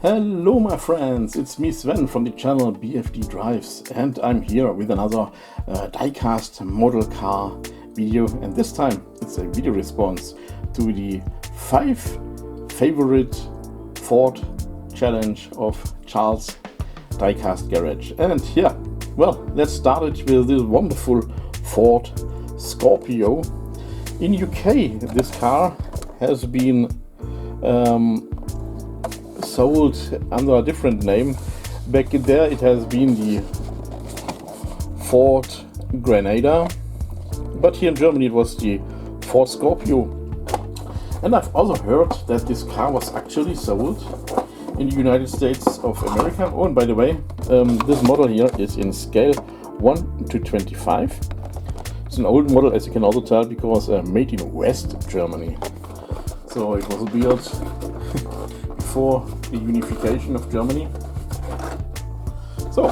Hello my friends, it's me Sven from the channel BFD Drives, and I'm here with another diecast model car video, and this time it's a video response to the 5 favorite Ford challenge of Charles Diecast Garage. And yeah, well, let's start it with this wonderful Ford Scorpio. In UK this car has been sold under a different name. Back there it has been the Ford Granada, but here in Germany it was the Ford Scorpio. And I've also heard that this car was actually sold in the United States of America. Oh, and by the way, this model here is in scale 1:25. It's an old model, as you can also tell, because made in West Germany. So it was built before the unification of Germany. So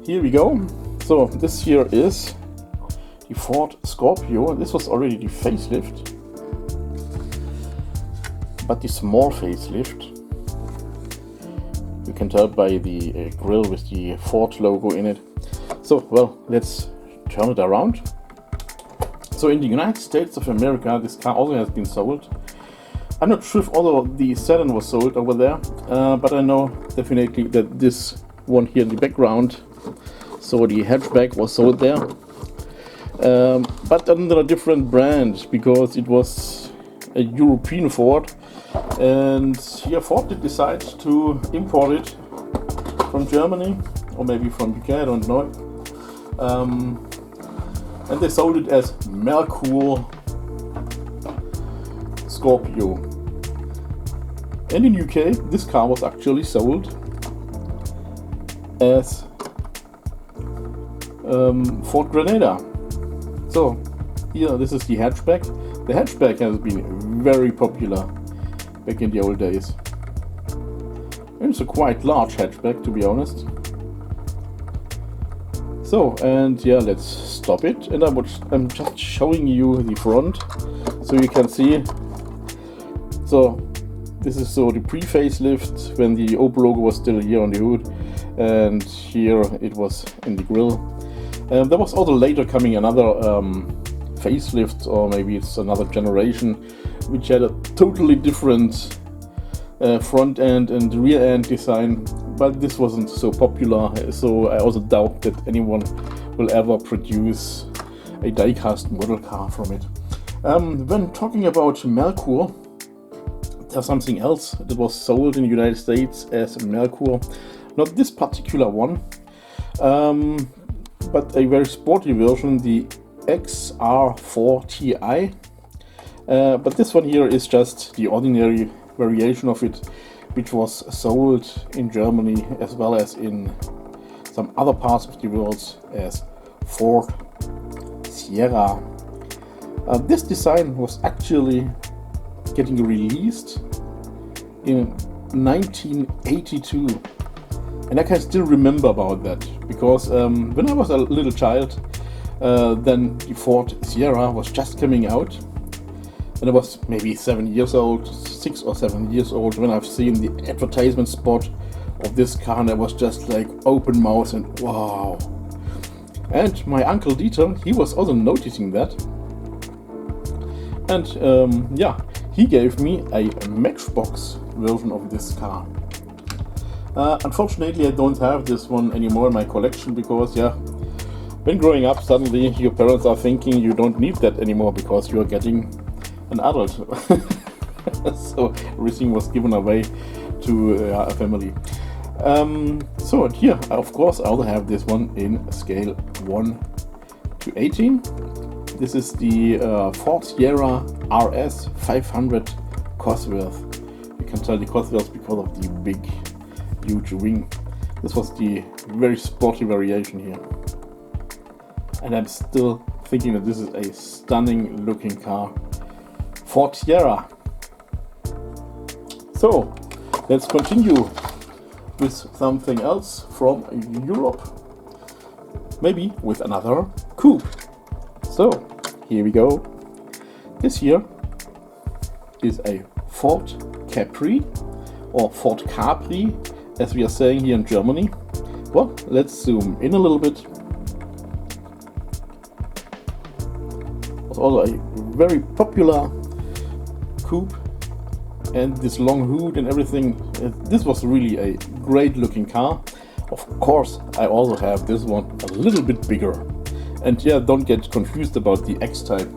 here we go. So this here is the Ford Scorpio. This was already the facelift, but the small facelift. You can tell by the grille with the Ford logo in it. So well, let's turn it around. So in the United States of America this car also has been sold. I'm not sure if all of the Saleen was sold over there, but I know definitely that this one here in the background, so the hatchback, was sold there, but under a different brand, because it was a European Ford, and here Ford did decide to import it from Germany, or maybe from UK, I don't know, and they sold it as Merkur Scorpio. And in UK this car was actually sold as Ford Granada. So here, this is the hatchback. The hatchback has been very popular back in the old days. And it's a quite large hatchback, to be honest. So, and yeah, let's stop it. And I'm just showing you the front so you can see. So this is so the pre-facelift, when the Opel logo was still here on the hood, and here it was in the grille. There was also later coming another facelift, or maybe it's another generation, which had a totally different front end and rear end design, but this wasn't so popular, so I also doubt that anyone will ever produce a diecast model car from it. When talking about Merkur, there's something else that was sold in the United States as Merkur. Not this particular one, but a very sporty version, the XR4 Ti. But this one here is just the ordinary variation of it, which was sold in Germany as well as in some other parts of the world as Ford Sierra. This design was actually getting released in 1982, and I can still remember about that, because when I was a little child, then the Ford Sierra was just coming out, and I was maybe 7 years old, 6 or 7 years old, when I've seen the advertisement spot of this car, and I was just like open mouth and wow. And my uncle Dieter, he was also noticing that, and yeah, he gave me a Matchbox version of this car. Unfortunately I don't have this one anymore in my collection, because yeah, when growing up suddenly your parents are thinking you don't need that anymore because you are getting an adult. So everything was given away to a family. So here, of course, I also have this one in scale 1:18. This is the Ford Sierra RS500 Cosworth. You can tell the Cosworth because of the big, huge wing. This was the very sporty variation here. And I'm still thinking that this is a stunning looking car. Ford Sierra. So, let's continue with something else from Europe. Maybe with another coupe. So, here we go. This here is a Ford Capri or Ford Capri, as we are saying here in Germany. Well, let's zoom in a little bit. It's also a very popular coupe, and this long hood and everything. This was really a great looking car. Of course, I also have this one a little bit bigger. And yeah, don't get confused about the X-Type.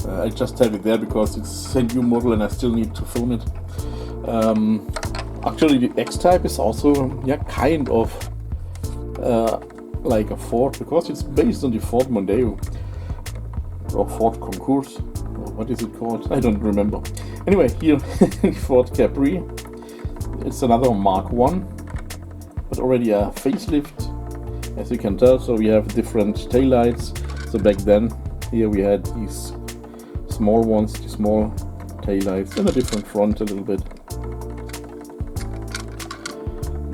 I just have it there because it's a new model and I still need to film it. Actually, the X-Type is also kind of like a Ford, because it's based on the Ford Mondeo or Ford Concours, or what is it called? I don't remember. Anyway, here Ford Capri. It's another Mark I, but already a facelift, as you can tell. So we have different taillights. So back then, here we had these small ones, the small taillights, and a different front a little bit.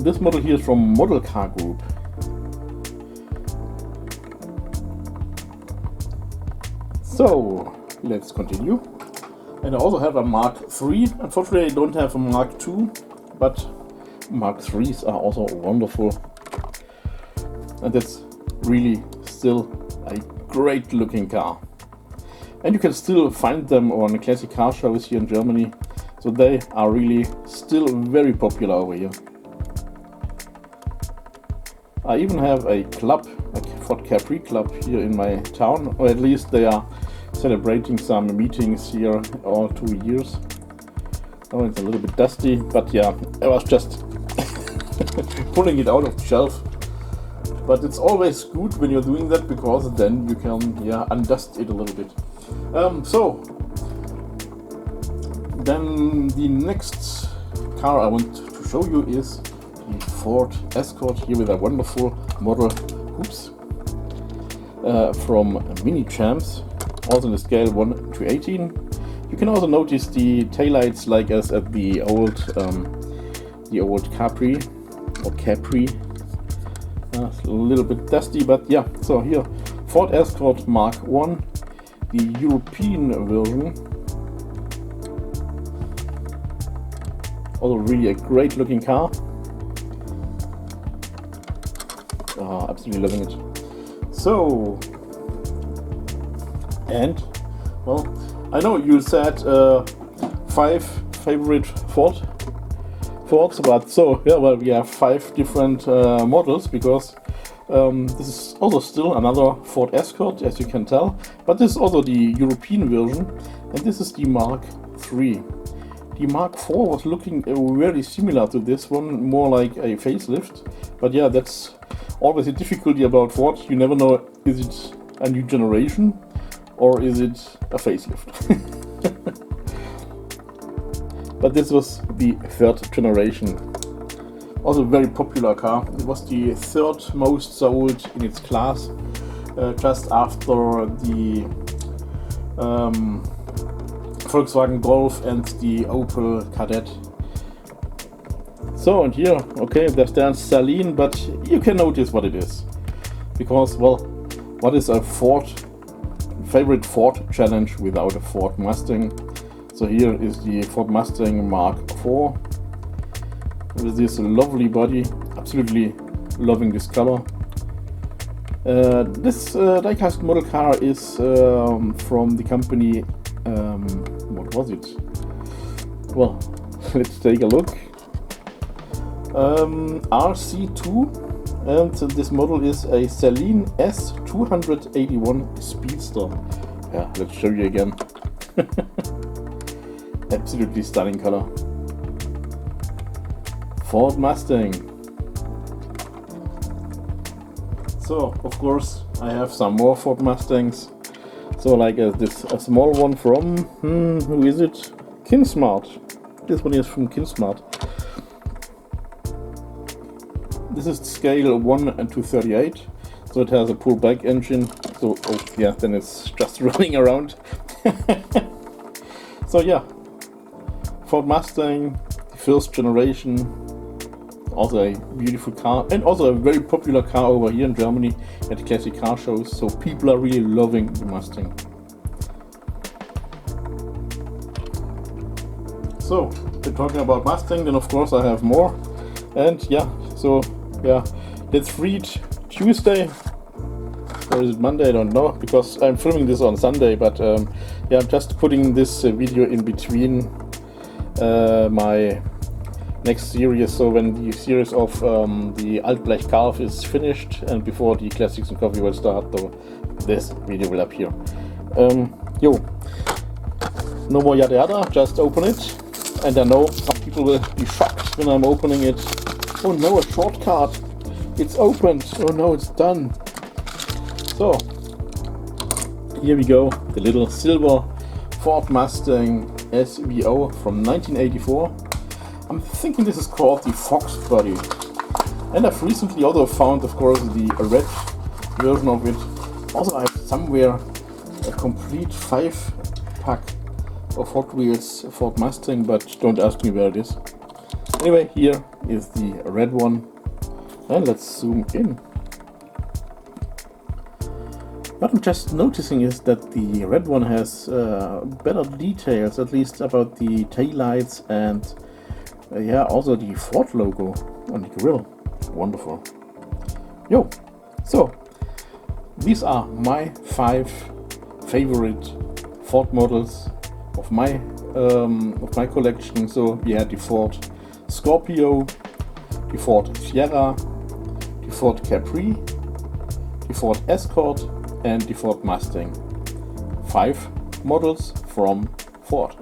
This model here is from Model Car Group. So let's continue. And I also have a Mark III. Unfortunately, I don't have a Mark II, but Mark IIIs are also wonderful. And that's really still a great looking car. And you can still find them on classic car shows here in Germany. So they are really still very popular over here. I even have a club, a Ford Capri club here in my town, or at least they are celebrating some meetings here all 2 years. Oh, it's a little bit dusty, but yeah, I was just pulling it out of the shelf. But it's always good when you're doing that, because then you can undust it a little bit. So then the next car I want to show you is the Ford Escort, here with a wonderful model, from Minichamps, also in the scale 1 to 18. You can also notice the taillights like as at the old Capri or Capri. A little bit dusty, but yeah. So here, Ford Escort Mark I, the European version. Also really a great looking car. Absolutely loving it. So, and well, I know you said 5 favorite Fords, but so yeah, well, we have 5 different models, because this is also still another Ford Escort, as you can tell, but this is also the European version, and this is the Mark III. The Mark IV was looking very similar to this one, more like a facelift, but yeah, that's always a difficulty about Ford. You never know, is it a new generation or is it a facelift? But this was the 3rd generation. Also a very popular car. It was the 3rd most sold in its class, just after the Volkswagen Golf and the Opel Kadett. So, and here, okay, there stands Saleen, but you can notice what it is. Because, well, what is a favorite Ford challenge without a Ford Mustang? So here is the Ford Mustang Mark IV with this lovely body. Absolutely loving this color. This diecast model car is from the company, what was it? Well, let's take a look. RC2, and this model is a Saleen S281 Speedster. Yeah, let's show you again. Absolutely stunning color. Ford Mustang. So, of course, I have some more Ford Mustangs. So, like this a small one from, who is it? Kinsmart. This one is from Kinsmart. This is scale 1 to 38, so it has a pullback engine. So, oh yeah, then it's just running around. So yeah, Ford Mustang, the 1st generation, also a beautiful car, and also a very popular car over here in Germany at classic car shows. So people are really loving the Mustang. So, we're talking about Mustang, then of course I have more. And yeah, so yeah, let's read Tuesday. Or is it Monday? I don't know, because I'm filming this on Sunday, but yeah, I'm just putting this video in between my next series. So when the series of the Altblech Calf is finished and before the Classics and Coffee will start, so this video will appear. Yo, no more yada yada, just open it. And I know some people will be shocked when I'm opening it. Oh no, a shortcut! It's opened! Oh no, it's done! So, here we go, the little silver Ford Mustang SVO from 1984. I'm thinking this is called the Fox body. And I've recently also found, of course, the red version of it. Also, I have somewhere a complete 5-pack of Hot Wheels Ford Mustang, but don't ask me where it is. Anyway, here is the red one. And let's zoom in. What I'm just noticing is that the red one has better details, at least about the taillights and yeah, also the Ford logo on the grille. Wonderful. Yo, so these are my 5 favorite Ford models of my collection. So we had the Ford Scorpio, the Ford Sierra, the Ford Capri, the Ford Escort, and the Ford Mustang. 5 models from Ford.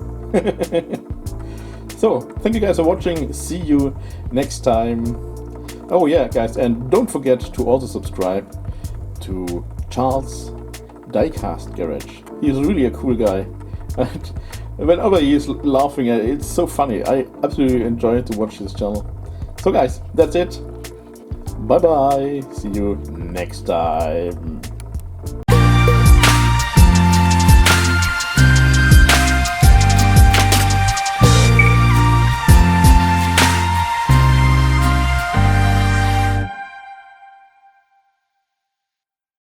So, thank you guys for watching. See you next time. Oh yeah, guys, and don't forget to also subscribe to Charles Diecast Garage. He's really a cool guy. And whenever he is laughing, it's so funny. I absolutely enjoy to watch his channel. So guys, that's it. Bye bye. See you next time.